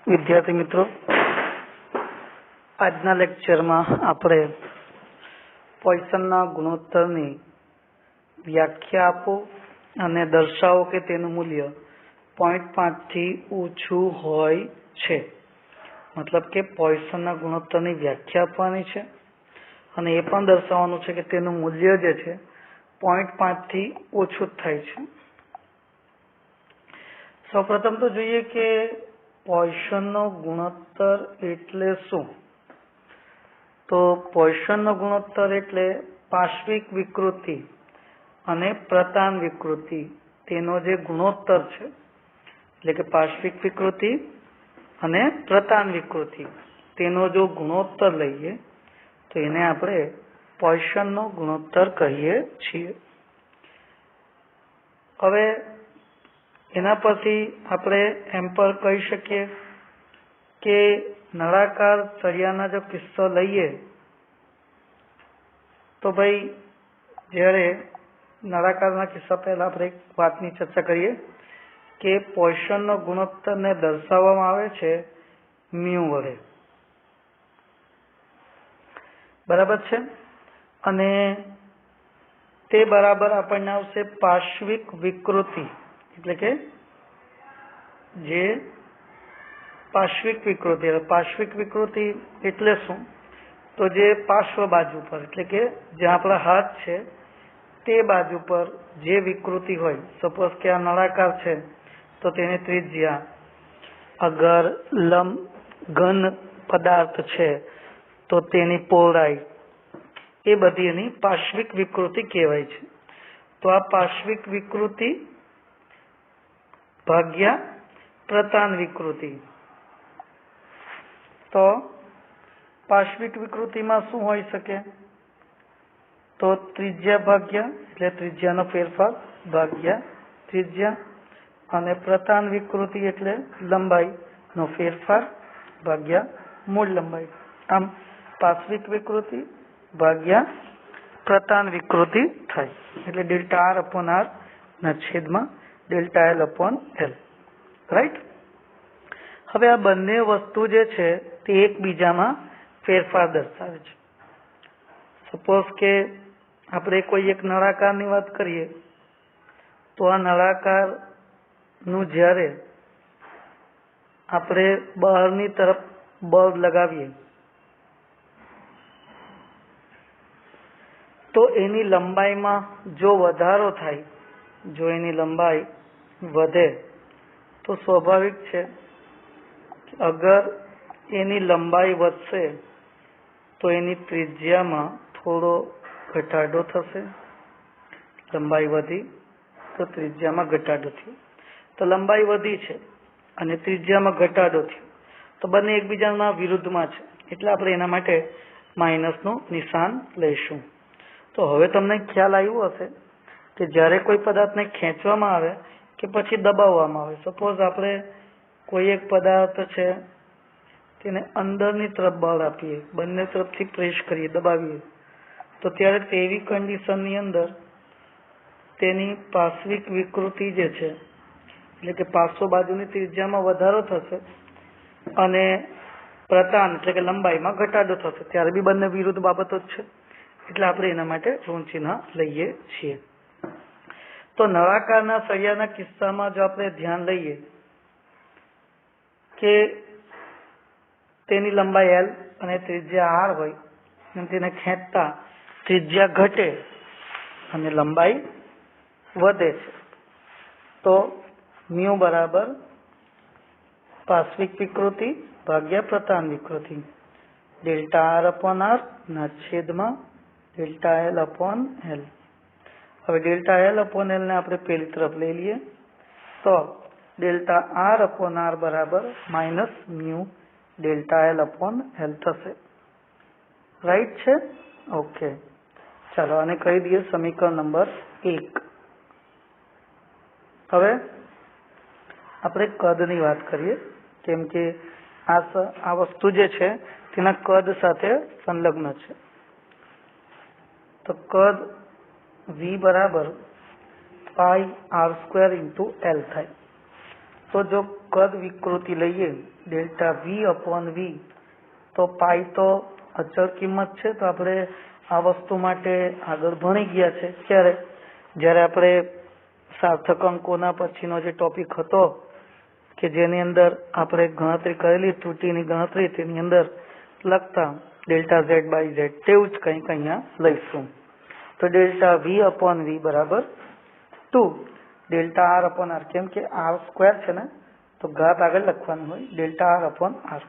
विद्यार्थी मित्रों, आजना लेक्चर में आपणे पॉइसनना गुणोत्तरनी व्याख्या आपो अने दर्शावो के तेनुं मूल्य 0.5 थी ओछुं होय छे। मतलब के पॉइसनना गुणोत्तरनी व्याख्या आपवानी छे अने ए पण दर्शाववानुं छे के तेनुं मूल्य जे छे 0.5 थी ओछुं थाय छे। सौप्रथम तो जोईए के पॉइसननो गुणोत्तर एटले शुं? तो पॉइसननो गुणोत्तर एटले पार्श्विक विकृति अने प्रतान विकृति तेनो जे गुणोत्तर छे, એટલે કે पार्श्विक विकृति अने प्रतान विकृति तेनो जो गुणोत्तर लईए तो एने आपणे पॉइसननो गुणोत्तर कहीए छीए। हवे एना परथी आपणे एम पर कही शकीए के नळाकार सळियाना जो किस्सा लईए तो भाई ज्यारे नळाकारना किस्सा पहला आपणे एक वातनी चर्चा करीए के पॉइसननो गुणोत्तर ने दर्शाववामां आवे छे म्यू वडे, बराबर छे। अने ते बराबर आपणने आवशे पार्श्विक विकृति, એટલે કે જે પાર્શ્વિક વિકૃતિ પાર્શ્વિક વિકૃતિ એટલે શું? તો જે પાર્શ્વ બાજુ પર એટલે કે જ્યાં આપણા હાથ છે તે બાજુ પર જે વિકૃતિ હોય, સપોઝ કે આ નળાકાર છે તો તેની ત્રિજ્યા, અગર ઘન પદાર્થ છે તો તેની પહોળાઈ, એ બધી એની પાર્શ્વિક વિકૃતિ કહેવાય છે। તો આ પાર્શ્વિક વિકૃતિ भाग्या प्रतान विकृति। तो पार्श्विक विकृति में शू होई सके? तो त्रिज्या भाग्या एटले त्रिज्यानो फेरफार भाग्या त्रिज्या, अने प्रतान विकृति एटले लंबाई नो फेरफार भाग्या मूल लंबाई। आम पार्श्विक विकृति भाग्या प्रतान विकृति थाय एटले डेल्टा आर अपॉन आर ना छेद में delta L upon L, right. हवे आ बंने वस्तु जे छे ते एकबीजामां फेरफार दर्शावे छे। सपोज के आपणे कोई एक नळाकारनी वात करीए तो आ नळाकारनुं ज्यारे आपणे बहारनी तरफ बळ लगावीए तो एनी लंबाईमां जो वधारो थाय, जो एनी लंबाई વધે तो स्वाभाविक है कि अगर एनी लंबाई વધશે तो एनी त्रिज्या में थोड़ो घटाडो थशे। लंबाई वधी तो त्रिज्या में घटाडो थयो, तो लंबाई वधी छे अने त्रिज्या में घटाडो थयो तो बने एकबीजाना विरुद्धमां छे એટલે આપણે એના માટે માઇનસનું નિશાન લઈશું। तो હવે તમને ખ્યાલ આવ્યો હશે કે જ્યારે કોઈ પદાર્થને ખેંચવામાં આવે કે પછી દબાવવામાં આવે, સપોઝ આપણે કોઈ એક પદાર્થ છે તેને અંદરની તરફ બળ આપીએ, બંને તરફથી પ્રેસ કરીએ, દબાવીએ, તો ત્યારે તેવી કન્ડિશનની અંદર તેની પાર્શ્વિક વિકૃતિ જે છે એટલે કે પાર્શ્વ બાજુની ત્રિજ્યામાં વધારો થશે અને પ્રતાન એટલે કે લંબાઈમાં ઘટાડો થશે, ત્યારે બી બંને વિરુદ્ધ બાબતો જ છે એટલે આપણે એના માટે ઋણ ચિહ્ન લઈએ છીએ। तो नळाकारना सળિયાના કિસ્સામાં જો આપણે ધ્યાન લઈએ કે તેની લંબાઈ l અને ત્રિજ્યા r હોય અને તેને ખેંચતા ત્રિજ્યા ઘટે અને લંબાઈ વધે છે તો મ્યુ બરાબર પાર્શ્વિક વિકૃતિ ભાગ્યા પ્રતાન વિકૃતિ ડેલ્ટા r अपॉन r ના છેદમાં ડેલ્ટા l अपॉन l। હવે डेल्टा एल अपॉन एल ने आपणे पहली तरफ ले लीए तो डेल्टा आर अपॉन आर बराबर minus mu delta L upon L थशे, राइट छे। ओके, चलो आने कही दिए समीकरण नंबर 1। हवे आपणे कदनी वात करीए केम के आ वस्तु जे छे तेना कद साथे संलग्न छे। तो कद V बराबर पाई आर स्क्वेर इंटू एल थाय। तो तो जो कद विकृति लईए डेल्टा वी अपॉन वी, तो पाई तो अचल किंमत छे। तो आपणे आ वस्तु माटे आगळ भणी गया छे। क्यारे? ज्यारे आपणे सार्थक अंकोना पछीनो जे टॉपिक हतो के जेनी अंदर आपणे गणतरी करेली त्रुटिनी गणतरी, तेनी अंदर लखता डेल्टा झेड बाय झेड, तेवुं ज कंईक अहींया लईशुं। तो डेल्टा वी अपॉन वी बराबर 2 डेल्टा आर अपॉन आर, केम के आर स्क्वेर छे ने, तो घात आगळ लखवानी होय डेल्टा आर अपॉन आर,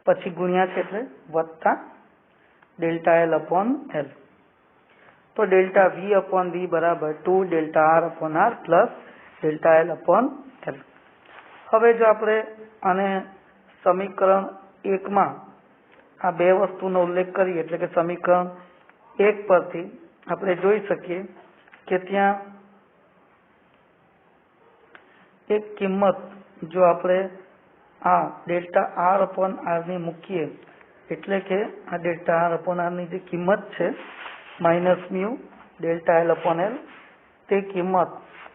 पछी गुण્યા છે એટલે વત્તા डेल्टा एल अपॉन एल। तो डेल्टा वी अपॉन वी बराबर 2 delta R upon R plus delta L upon L. हवे जो आपणे आने समीकरण 1 मां आ बे वस्तुनो उल्लेख करीए એટલે કે समीकरण 1 परथी આપણે જોઈ શકીએ કે ત્યાં एक किंमत जो આપણે आ डेल्टा आर अपॉन आर नी मूकीए એટલે કે आ डेल्टा आर अपॉन आर नी जे किंमत छे minus mu delta L upon L, ते किंमत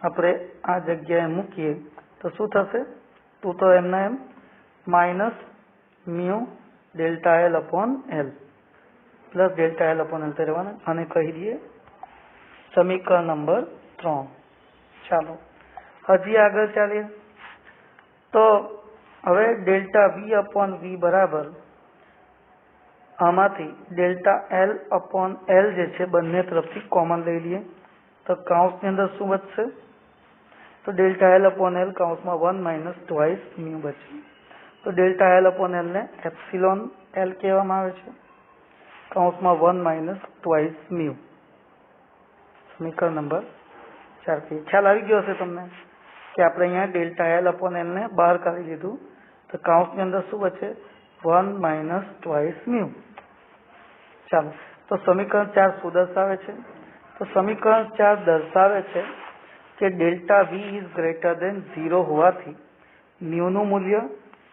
આપણે आ जग्याए मूकीए तो शुं थशे? तो एमना एम minus mu delta L upon L plus delta L upon L रहेवाना, आने कही दीए समीकरण नंबर 3। चालो हजी आगळ चालीए। तो हवे डेल्टा वी अपॉन वी बराबर आमांथी डेल्टा एल अपॉन एल जे छे बंने तरफथी कॉमन लई लीए तो काउंसनी अंदर शुं बचशे? तो डेल्टा एल अपॉन एल काउंसमां 1 माइनस ट्वाइस म्यू बचे। तो डेल्टा एल अपॉन एल ने एप्सिलॉन एल कहेवामां आवे छे, काउंसमां 1 माइनस ट्वाइस म्यू। समीकरण नंबर 4 पे ख्याल आवी गयो हशे तमने कि आपणे अहींया डेल्टा एल अपॉन एल ने बहार काढी लीधुं तो काउंसनी अंदर शुं बचे? 1 माइनस ट्वाइस म्यू। चालो तो समीकरण 4 शुं दर्शावे छे? तो समीकरण 4 दर्शावे छे कि delta V is greater than 0 होवाथी म्यू નું મૂલ્ય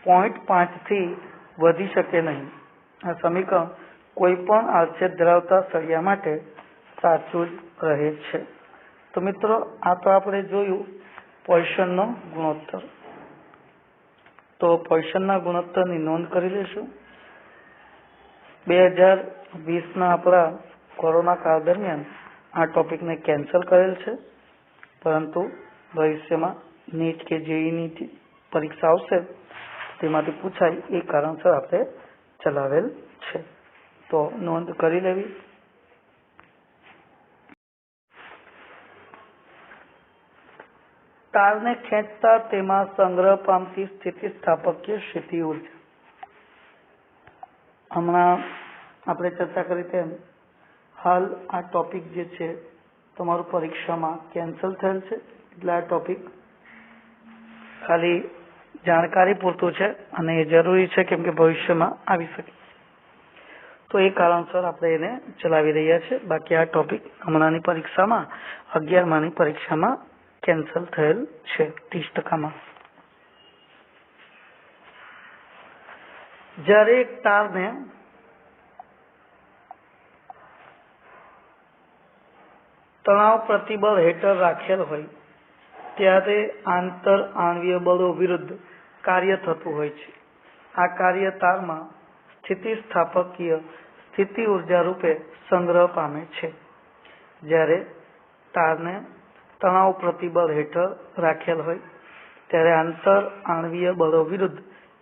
0.5 થી વધી શકે નહીં। આ સમીકરણ કોઈપણ આડછેદ ધરાવતા સળિયા માટે સાચું જ રહે છે। તો મિત્રો આ તો આપણે જોયું પોઈસનનો ગુણોત્તર। તો પોઈસનના ગુણોત્તરની નોંધ કરી લેશું। 2020ના આપણા કોરોના કાળ દરમિયાન આ ટોપિકને કેન્સલ કરેલ છે, પરંતુ ભવિષ્યમાં નીટ કે જેઈની પરીક્ષા આવશે તેમાંથી પૂછાય એ કારણસર આપણે ચલાવેલ છે। તો નોંધ કરી લેવી। तारने खेंचता तेमां संग्रह पामती स्थितिस्थापकीय क्षिति ऊर्जा। हमणां आपणे चर्चा करी तेम हाल आ टॉपिक जे छे तमारुं परीक्षामां केन्सल थयेल छे, એટલે આ टॉपिक खाली જાણકારી પૂરતું છે અને એ જરૂરી છે કેમ કે ભવિષ્યમાં આવી શકે, તો એ કારણસર આપણે એને ચલાવી રહ્યા છે। બાકી આ ટોપિક હમણાંની પરીક્ષામાં 11માની પરીક્ષામાં કેન્સલ થયેલ છે 30%। જ્યારે એક તારને તણાવ પ્રતિબળ હેઠળ રાખેલ હોય ત્યારે આંતર આણ્વીય બળો વિરુદ્ધ કાર્ય થતું હોય છે। આ કાર્ય તારમાં સ્થિતિસ્થાપકીય સ્થિતિ ઊર્જા રૂપે સંગ્રહ પામે છે। જ્યારે તારને તણાવ પ્રતિબળ હેઠળ રાખેલ હોય ત્યારે આંતર આણ્વીય બળો વિરુદ્ધ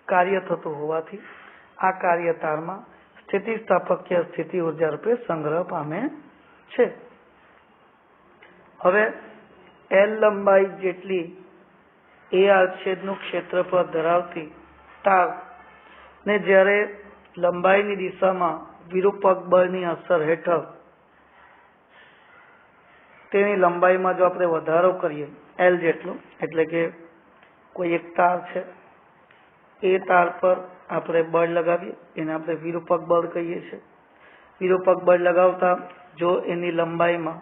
કાર્ય થતું હોવાથી આ કાર્ય તારમાં સ્થિતિસ્થાપકીય સ્થિતિ ઊર્જા રૂપે સંગ્રહ પામે છે। હવે एल लंबाई जेटली ए आच्छेदनुं क्षेत्रफळ धरावती तार ने ज्यारे लंबाईनी दिशामां विरूपक बळनी असर हेठळ तेनी लंबाईमां जो आपणे वधारो करीए एल जेटलो, एटले के कोई एक तार छे, ए तार पर आपणे बळ लगावीए एने आपणे विरूपक बळ कहीए छीए। विरूपक बळ लगावता जो एनी लंबाईमां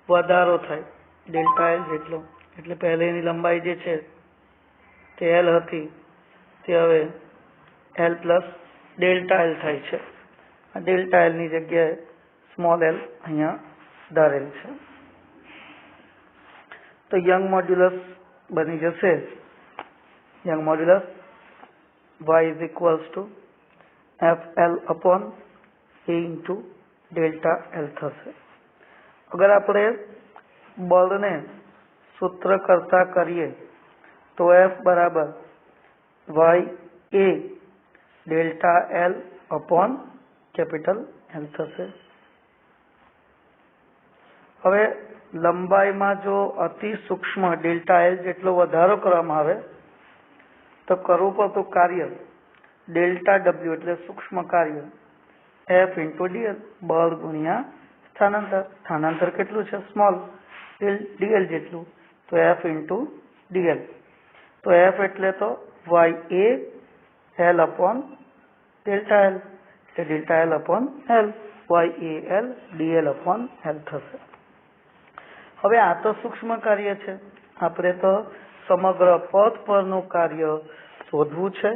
वधारो थाय डेल्टा एल जेटलो, એટલે પહેલે એની લંબાઈ જે છે તે એલ હતી તે હવે એલ પ્લસ ડેલ્ટા એલ થાય છે। આ ડેલ્ટા એલ ની જગ્યાએ સ્મોલ એલ અહીંયા ધારેલ છે। તો યંગ મોડ્યુલસ બની જશે Young modulus y is equals to FL upon A into delta L थशे। अगर आपणे बल ने सूत्र करता करिए तो F बराबर YA delta L upon capital L थशे। हवे लंबाई में जो अति सूक्ष्म डेल्टा L जेटलो वधारो करवामां आवे तो करवू पड़तुं कार्य डेल्टा W एटले सूक्ष्म कार्य F इंटू DL बल गुणिया स्थानांतर। स्थानांतर केटलुं छे? स्मॉल DL जेटलुं, तो F इंटू DL। तो F एटले तो YA L upon delta L, delta L upon L, YAL DL upon L थशे। हवे आ तो सूक्ष्म कार्य छे, आपणे तो समग्र पथ परनुं कार्य शोधवुं छे।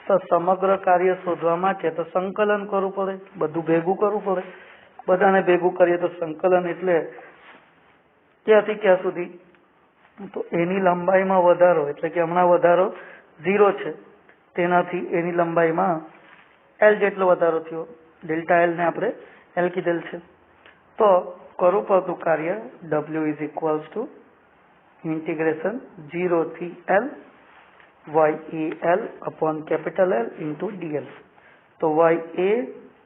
तो समग्र कार्य शोधवा माटे तो संकलन करवुं पड़े, बधुं भेगुं करवुं पड़े। बधाने भेगुं करीए तो संकलन एटले क्यांथी क्यां सुधी? तो एनी लंबाई में वधारो एटले के हमणां वधारो 0 छे, तेनाथी एनी लंबाई में L जेटलो वधारो थयो। डेल्टा L ने आपणे L कीधेल छे। तो करवुं पड़तुं कार्य W is equals to integration 0 थी L YAL upon capital L into DL। तो YA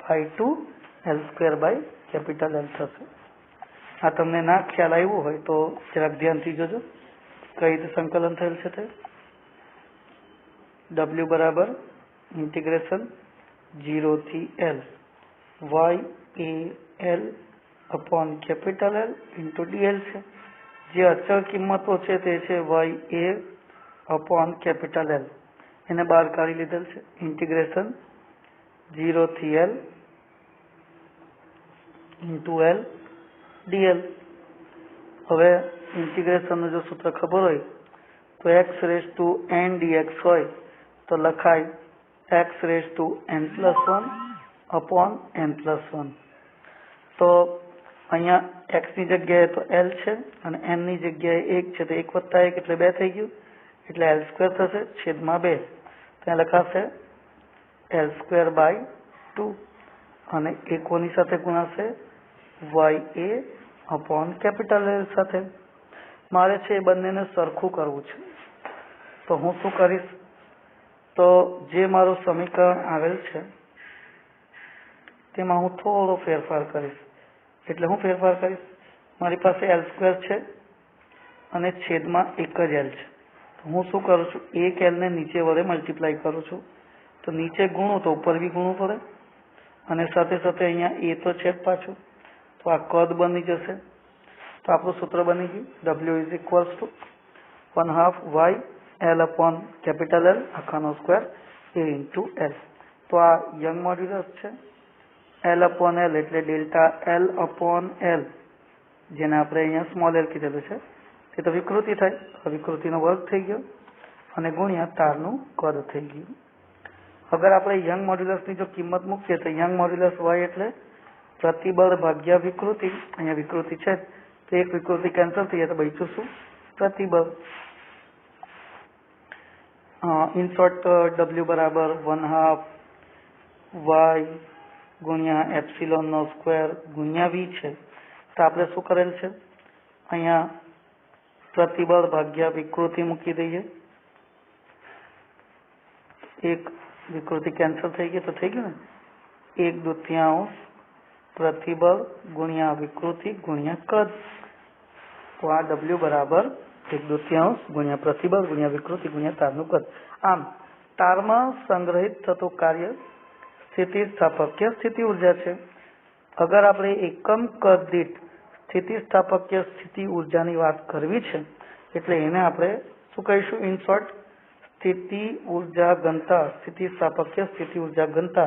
by 2 L square by capital L थशे। आ तमने ना ख्याल आव्यो होय तो जराक ध्यानथी जोजो कई रीते संकलन थयेल छे ते। W बराबर इंटीग्रेशन 0 थी L YAL upon capital L into DL छे। जे अचल किंमतो छे ते छे YA अपॉन कैपिटल L, एने बहार काढी लीधेल छे। इंटीग्रेशन 0 थी L इंटू L DL। हवे इंटीग्रेशन जो सूत्र खबर होय तो x raise to n dx होय तो लखाय x raise to n+1 upon n+1। तो अहींया x नी जग्याए तो L छे अने n नी जग्याए 1 छे, तो 1 + 1 એટલે 2 થઈ ગયું, એટલે L स्क्वेर થશે છેદમાં 2। ત્યાં લખાશે L स्क्वेर बाय 2 અને એકોની સાથે ગુણાશે YA अपॉन कैपिटल L साथे। मारे छे बंनेने सरखुं करवुं छे, तो हूँ शुं करीश? तो जे मारुं समीकरण आवेल छे तेमां हूँ थोड़ो फेरफार करीश। एटले हूँ फेरफार करीश? मारी पासे L स्क्वेर छे अने छेदमां 1 ज L छे, तो हूँ शुं करूं छुं? 1 L ने नीचे वडे मल्टीप्लाय करूं छुं। तो नीचे गुणुं तो उपर बी गुणुं पड़े अने साथे साथे अहींया ए तो छे ज पाछुं, तो आ कद बनी जशे। तो आपणुं सूत्र बनी गयुं W is equals to 1/2 YL upon capital L आखानो स्क्वेर A इंटू L। तो आ यंग मॉड्यूलस छे L अपॉन L एटले डेल्टा L अपॉन L, जेने आपणे अहींया स्मॉल l कीधेलुं छे, ते तो विकृति थाय। विकृतिनो वर्ग थई गयो अने गुण्या तारनुं कद थई गयुं। अगर आपणे यंग मॉड्यूलसनी जो किंमत मूकीए तो यंग मॉड्यूलस y एटले प्रतिबल भाग्या विकृति। अहींया विकृति छे तो एक विकृति केन्सल थई जाय तो बच्युं शुं? प्रतिबल। इन शॉर्ट W बराबर 1/2 y गुणिया एप्सिलॉन नो स्क्वेर गुणिया v छे। तो आपणे शुं करेल छे? अहींया प्रतिबल भाग्या विकृति मूकी दईए। एक विकृति कैन्सल थई गई तो थई गयुं ने, 1/2 प्रतिबल गुणिया विकृति गुणिया कद। तो आ W बराबर 1/2 गुणिया प्रतिबल गुणिया विकृति गुणिया तारनुं कद। आम तारमां संग्रहित थतुं कार्य स्थितिस्थापकीय स्थिति ऊर्जा छे। अगर आपणे एकम कद दीठ स्थितिस्थापकीय स्थिति ऊर्जानी वात करवी छे एटले एने आपणे शुं कहीशुं? इन शॉर्ट स्थिति ऊर्जा घनता, स्थितिस्थापकीय स्थिति ऊर्जा घनता।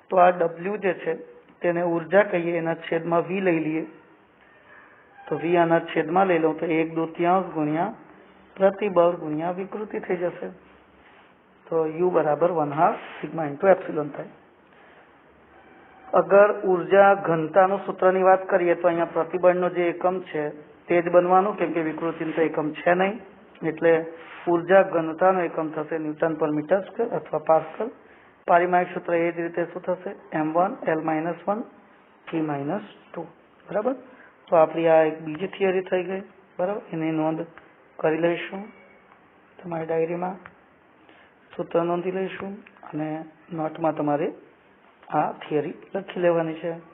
तो आ W जे छे तेने ऊर्जा कहीए, एना छेदमां V लई लीए तो V आना छेदमां लई लऊं तो 1/2 गुणिया प्रतिबल गुणिया विकृति थई जशे। तो U बराबर 1/2 सिग्मा इंटू एप्सिलॉन थाय। अगर ऊर्जा घनतानुं सूत्रनी वात करीए तो अहींया प्रतिबळनो जे एकम छे ते ज बनवानुं, केम के विकृतिनो तो एकम छे नहीं। એટલે ઉર્જા ઘનતાનો એકમ થશે ન્યૂટન પર મીટર સ્ક્વેર અથવા પાસ્કલ. પારિમાણિક સૂત્ર એ જ રીતે શું થશે? m1 L-1 T-2. બરાબર. તો આપણી આ એક બીજી થિયરી થઈ ગઈ. બરાબર. એની નોંધ કરી લઈશું તમારી ડાયરીમાં, સૂત્ર નોંધી લઈશું અને નોટમાં તમારે આ થિયરી લખી લેવાની છે.